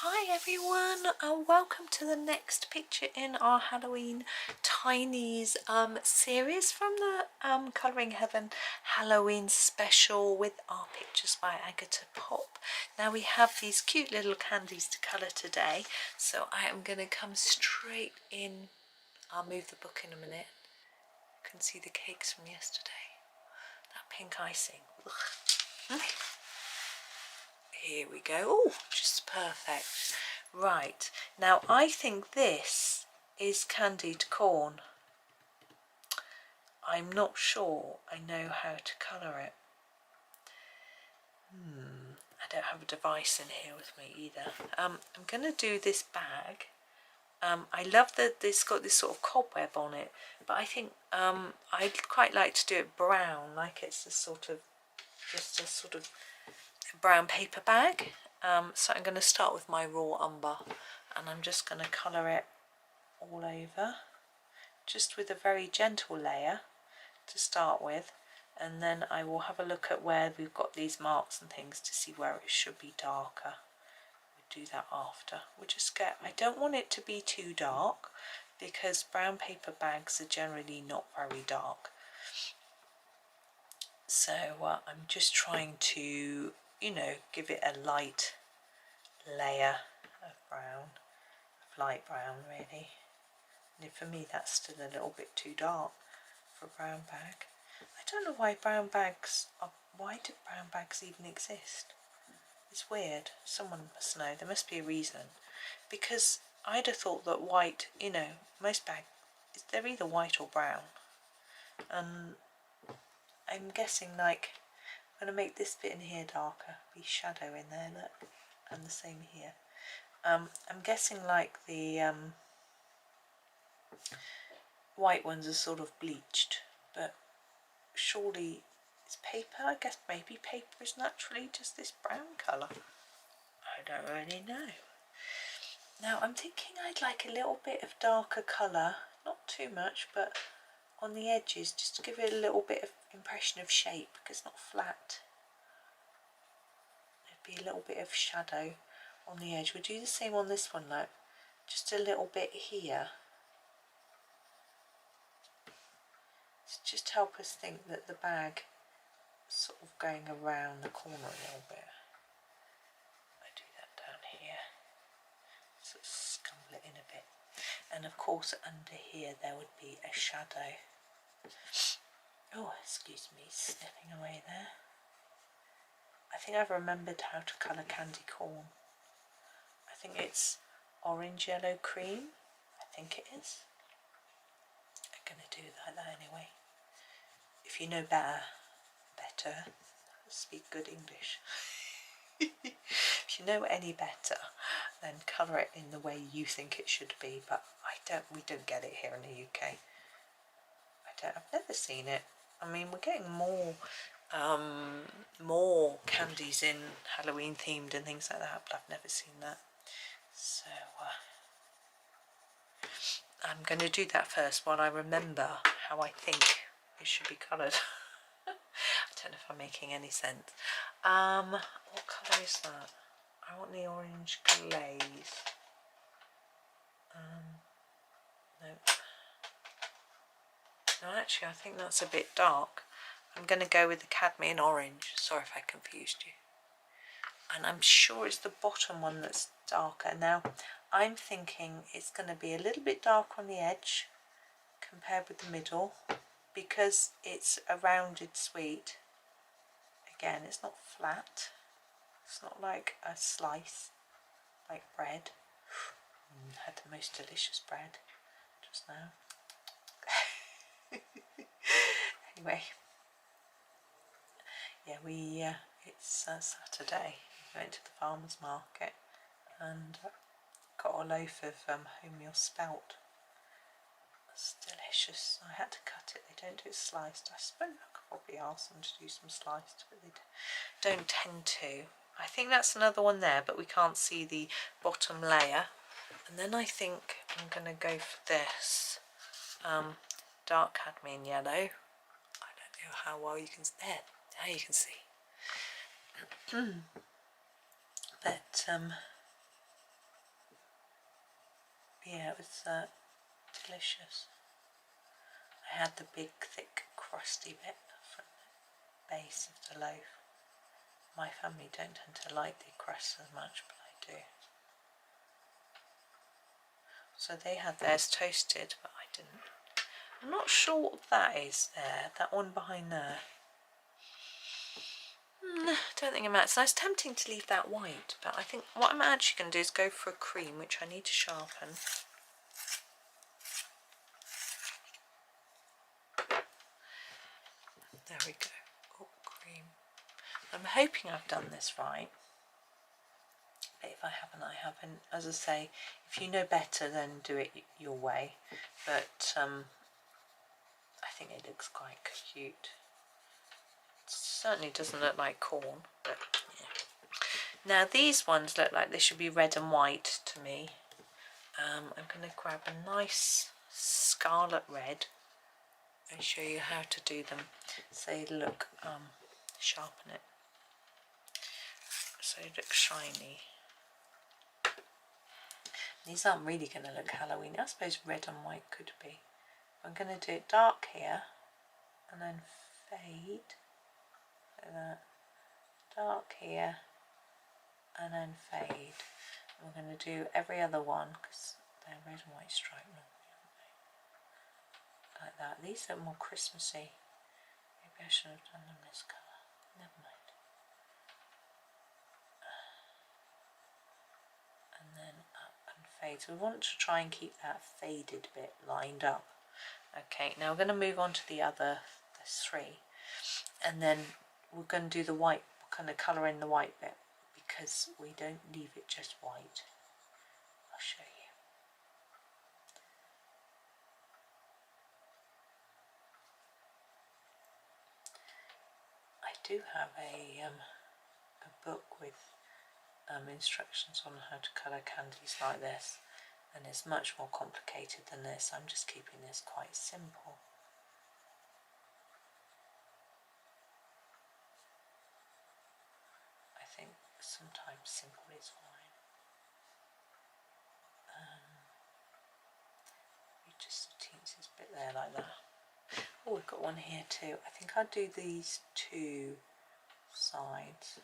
Hi everyone, welcome to the next picture in our Halloween Tinies series from the Colouring Heaven Halloween special with our pictures by Agotapop. Now we have these cute little candies to colour today, so I am going to come straight in. I'll move the book in a minute. You can see the cakes from yesterday, that pink icing. Here we go. Oh, just perfect. Right, now I think this is candied corn. I'm not sure I know how to colour it. I don't have a device in here with me either. I'm going to do this bag. I love that it's got this sort of cobweb on it, but I think I'd quite like to do it brown, like it's just a sort of brown paper bag. So I'm going to start with my raw umber, and I'm just going to colour it all over, just with a very gentle layer to start with, and then I will have a look at where we've got these marks and things to see where it should be darker. We'll do that after. We'll just I don't want it to be too dark, because brown paper bags are generally not very dark. So I'm just trying to, give it a light layer of brown, of light brown really. And for me that's still a little bit too dark for a brown bag. I don't know why why do brown bags even exist? It's weird. Someone must know. There must be a reason. Because I'd have thought that white, most bags, they're either white or brown. And I'm guessing, like, I'm going to make this bit in here darker, be shadow in there, look, and the same here. I'm guessing like the white ones are sort of bleached, but surely it's paper. I guess maybe paper is naturally just this brown colour. I don't really know. Now I'm thinking I'd like a little bit of darker colour, not too much, but on the edges, just to give it a little bit of impression of shape, because it's not flat. There'd be a little bit of shadow on the edge. We'll do the same on this one, look, just a little bit here, to just help us think that the bag is sort of going around the corner a little bit. I do that down here, sort of scumble it in a bit, and of course under here there would be a shadow. Oh, excuse me, sniffing away there. I think I've remembered how to colour candy corn. I think it's orange yellow cream. I think it is. I'm going to do it like that anyway. If you know better, speak good English. If you know any better, then colour it in the way you think it should be. But we don't get it here in the UK. I've never seen it. I mean, we're getting more candies in Halloween themed and things like that, but I've never seen that. So I'm going to do that first while I remember how I think it should be coloured. I don't know if I'm making any sense. What colour is that? I want the orange glaze. No. No, actually I think that's a bit dark. I'm going to go with the cadmium orange. Sorry if I confused you. And I'm sure it's the bottom one that's darker. Now I'm thinking it's going to be a little bit darker on the edge compared with the middle, because it's a rounded sweet. Again, it's not flat. It's not like a slice, like bread. Had the most delicious bread just now. Anyway, yeah, it's Saturday. We went to the farmer's market and got a loaf of wholemeal spelt. It's delicious. I had to cut it. They don't do it sliced. I suppose I could probably ask them to do some sliced, but they don't tend to. I think that's another one there, but we can't see the bottom layer. And then I think I'm going to go for this dark cadmium yellow. I don't know how well you can there. Now you can see. But Yeah, it was delicious. I had the big, thick, crusty bit from the base of the loaf. My family don't tend to like the crust as much, but I do. So they had theirs toasted, but I didn't. I'm not sure what that is there, that one behind there. Don't think it matters. I was tempting to leave that white, but I think what I'm actually going to do is go for a cream, which I need to sharpen. There we go. Oh, cream. I'm hoping I've done this right. But if I haven't, I haven't. As I say, if you know better, then do it your way. But I think it looks quite cute. It certainly doesn't look like corn, but yeah. Now these ones look like they should be red and white to me. I'm going to grab a nice scarlet red and show you how to do them. So they look, sharpen it so they look shiny. These aren't really going to look Halloween. I suppose red and white could be. I'm going to do it dark here and then fade like that. Dark here and then fade. And we're going to do every other one because they're red and white striped normally, aren't they? Like that. These are more Christmassy. Maybe I should have done them this colour. Never mind. And then up and fade. So we want to try and keep that faded bit lined up. Okay, now we're going to move on to the other, there's three. And then we're going to do the white, kind of colour in the white bit because we don't leave it just white. I'll show you. I do have a book with instructions on how to colour candies like this, and it's much more complicated than this. I'm just keeping this quite simple. I think sometimes simple is fine. Just a teensy bit there like that. Oh, we've got one here too. I think I'll do these two sides.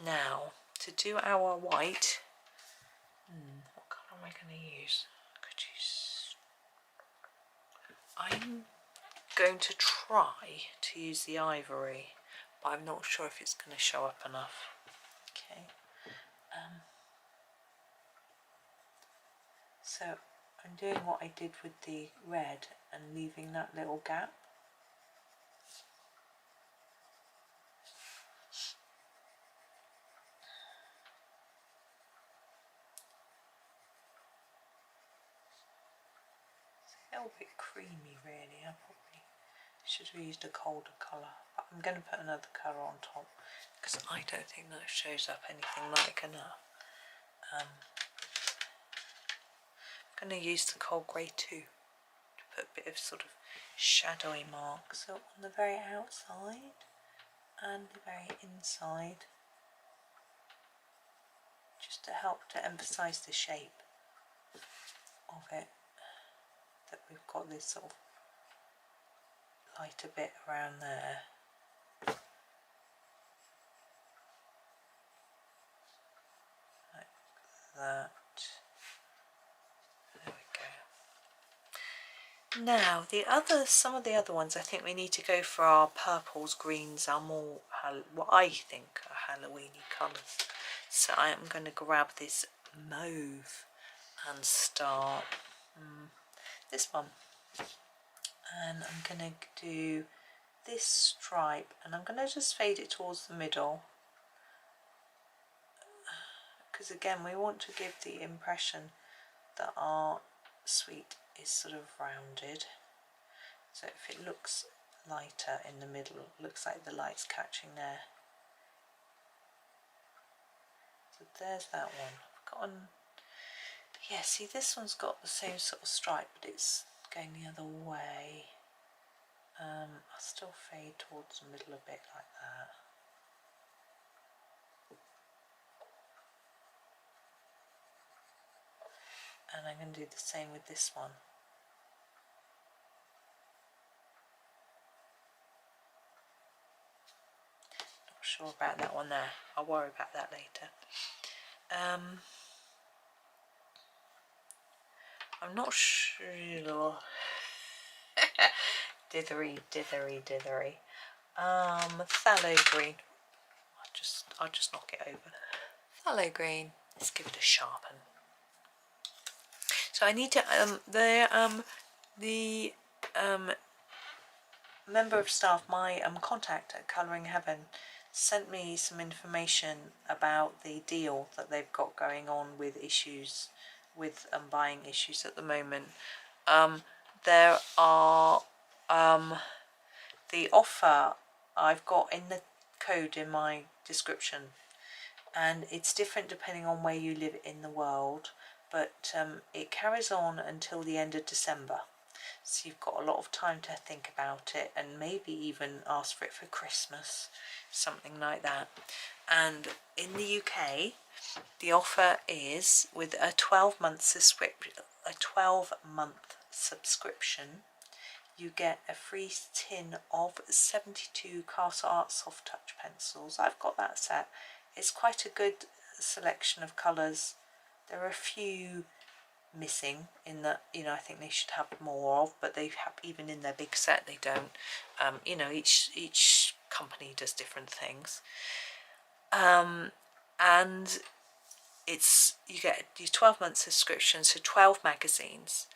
Now, to do our white, what colour am I going to use? Could use. I'm going to try to use the ivory, but I'm not sure if it's going to show up enough. Okay. So I'm doing what I did with the red and leaving that little gap. It's a little bit creamy really. I probably should have used a colder colour, but I'm going to put another colour on top because I don't think that shows up anything like enough. I'm going to use the cold grey too to put a bit of sort of shadowy mark. So on the very outside and the very inside, just to help to emphasise the shape of it, that we've got this sort of lighter bit around there. Like that. There we go. Now some of the other ones, I think we need to go for our purples, greens, our more what I think are Halloweeny colours. So I am going to grab this mauve and start this one, and I'm going to do this stripe, and I'm going to just fade it towards the middle because again we want to give the impression that our sweet is sort of rounded. So if it looks lighter in the middle, it looks like the light's catching there. So there's that one. I've got one. Yeah, see, this one's got the same sort of stripe, but it's going the other way. I'll still fade towards the middle a bit like that. And I'm going to do the same with this one. Not sure about that one there. I'll worry about that later. I'm not sure. Dithery. Phthalo green. I'll just knock it over. Phthalo green. Let's give it a sharpen. So I need to the member of staff, my contact at Colouring Heaven, sent me some information about the deal that they've got going on with issues, with buying issues at the moment. There are the offer I've got in the code in my description, and it's different depending on where you live in the world, but it carries on until the end of December. So you've got a lot of time to think about it, and maybe even ask for it for Christmas, something like that. And in the UK, the offer is with a 12-month subscription, you get a free tin of 72 Castle Art Soft Touch pencils. I've got that set. It's quite a good selection of colours. There are a few missing in that, you know, I think they should have more of, but they have, even in their big set they don't. You know, each company does different things, and you get your 12-month subscription, so 12 magazines,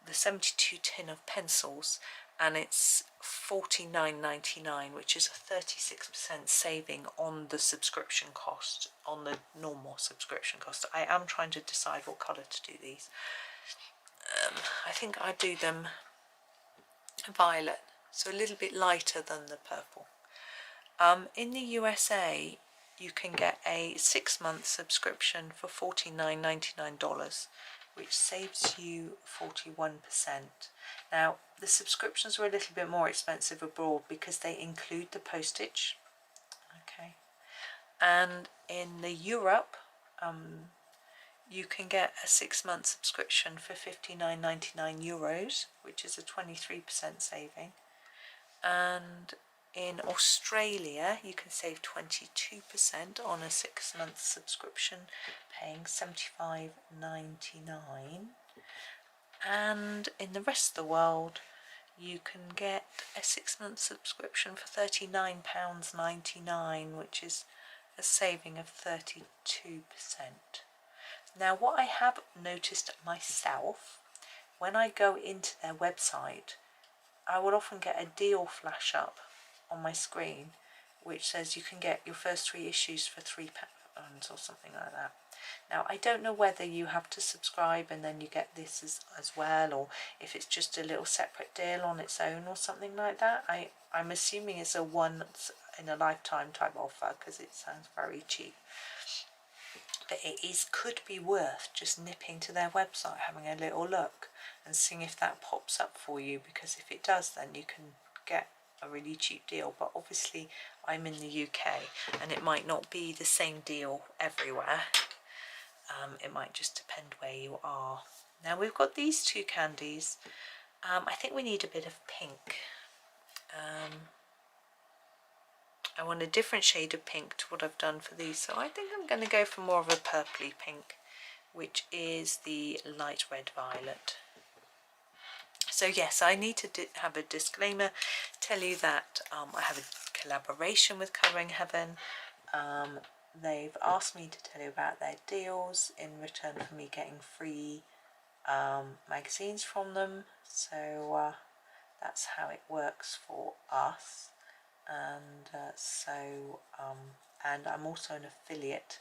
the 72 tin of pencils, and it's $49.99, which is a 36% saving on the subscription cost, on the normal subscription cost. I am trying to decide what colour to do these. I think I do them violet, so a little bit lighter than the purple. In the USA, you can get a 6-month subscription for $49.99, which saves you 41%. Now, the subscriptions are a little bit more expensive abroad because they include the postage. Okay, and in the Europe, you can get a 6-month subscription for €59.99, which is a 23% saving. And in Australia, you can save 22% on a 6-month subscription, paying $75.99. And in the rest of the world, you can get a 6-month subscription for £39.99, which is a saving of 32%. Now, what I have noticed myself, when I go into their website, I will often get a deal flash up on my screen which says you can get your first 3 issues for £3 or something like that. Now, I don't know whether you have to subscribe and then you get this as well, or if it's just a little separate deal on its own or something like that. I'm assuming it's a once in a lifetime type offer because it sounds very cheap. But it could be worth just nipping to their website, having a little look and seeing if that pops up for you, because if it does, then you can get a really cheap deal. But obviously I'm in the UK and it might not be the same deal everywhere. It might just depend where you are. Now, we've got these 2 candies. I think we need a bit of pink. I want a different shade of pink to what I've done for these, so I think I'm going to go for more of a purpley pink, which is the light red violet. So yes, I need to have a disclaimer, tell you that I have a collaboration with Colouring Heaven. They've asked me to tell you about their deals in return for me getting free magazines from them, so that's how it works for us. And and I'm also an affiliate,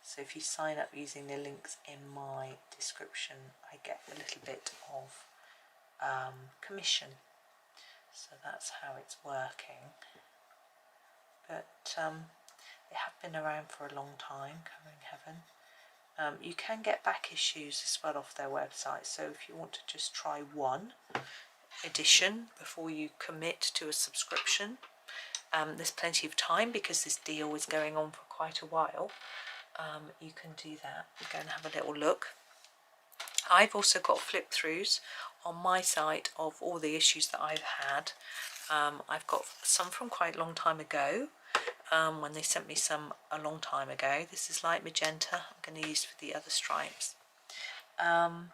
so if you sign up using the links in my description, I get a little bit of commission. So that's how it's working. But they have been around for a long time, Colouring Heaven. You can get back issues as well off their website, so if you want to just try one edition before you commit to a subscription, there's plenty of time because this deal is going on for quite a while. You can do that. We're going to have a little look. I've also got flip throughs on my site of all the issues that I've had. I've got some from quite a long time ago, when they sent me some a long time ago. This is light magenta, I'm going to use for the other stripes. And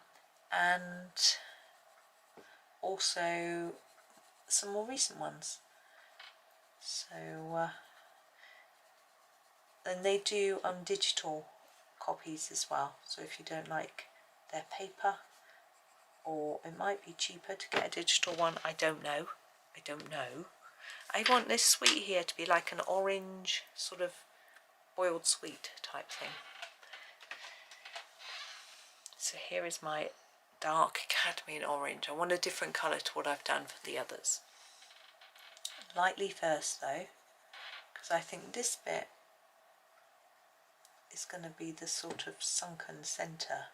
also some more recent ones. So and they do digital copies as well, so if you don't like their paper, or it might be cheaper to get a digital one, I don't know. I want this sweet here to be like an orange sort of boiled sweet type thing. So here is my dark cadmium orange. I want a different colour to what I've done for the others. Lightly first though, because I think this bit is going to be the sort of sunken centre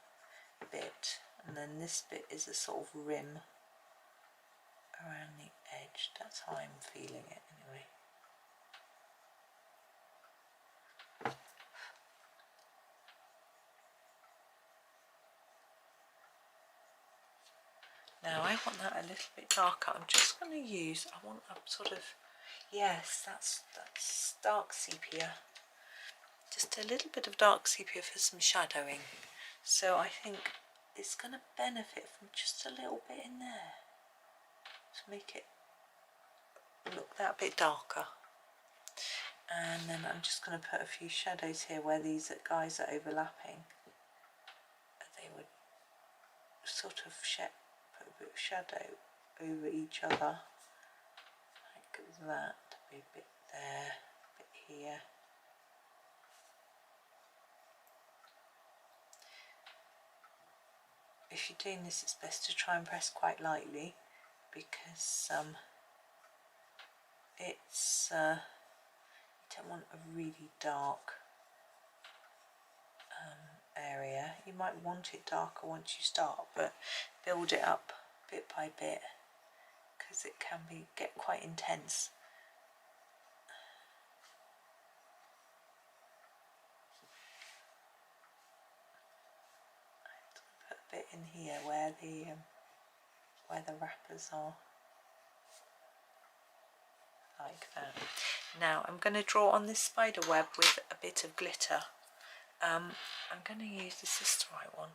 bit, and then this bit is a sort of rim around the edge. That's how I'm feeling it anyway. Now I want that a little bit darker. I'm just going to use, I want a sort of, yes, that's dark sepia. Just a little bit of dark sepia for some shadowing. So I think it's going to benefit from just a little bit in there to make it look that bit darker. And then I'm just going to put a few shadows here where these guys are overlapping. They would sort of put a bit of shadow over each other, like that. Be a bit there, a bit here. If you're doing this, it's best to try and press quite lightly, because it's you don't want a really dark area. You might want it darker once you start, but build it up bit by bit, because it can get quite intense. Put a bit in here where the wrappers are, like that. Now I'm going to draw on this spider web with a bit of glitter. I'm going to use, this is the right one,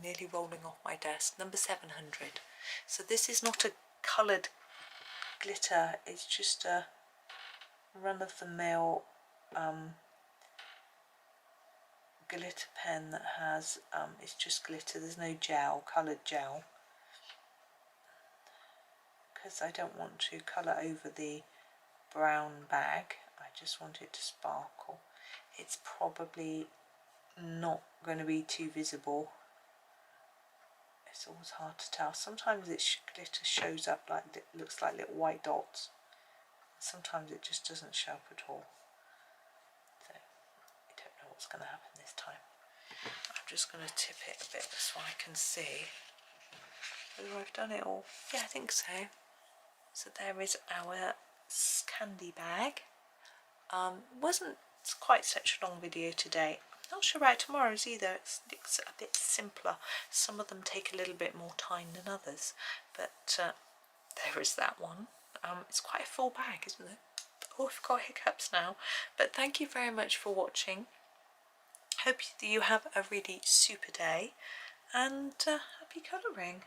nearly rolling off my desk, number 700. So this is not a coloured glitter, it's just a run-of-the-mill glitter pen that has, it's just glitter, there's no gel, coloured gel, because I don't want to colour over the brown bag, I just want it to sparkle. It's probably not going to be too visible. It's always hard to tell. Sometimes glitter shows up like, it looks like little white dots. Sometimes it just doesn't show up at all. So I don't know what's going to happen this time. I'm just going to tip it a bit so I can see whether I've done it all. Yeah, I think so. So there is our candy bag. Wasn't quite such a long video today. I'm not sure about tomorrow's either. It's a bit simpler. Some of them take a little bit more time than others, but there is that one. It's quite a full bag, isn't it? Oh, I've got hiccups now. But thank you very much for watching. Hope you have a really super day, and happy colouring.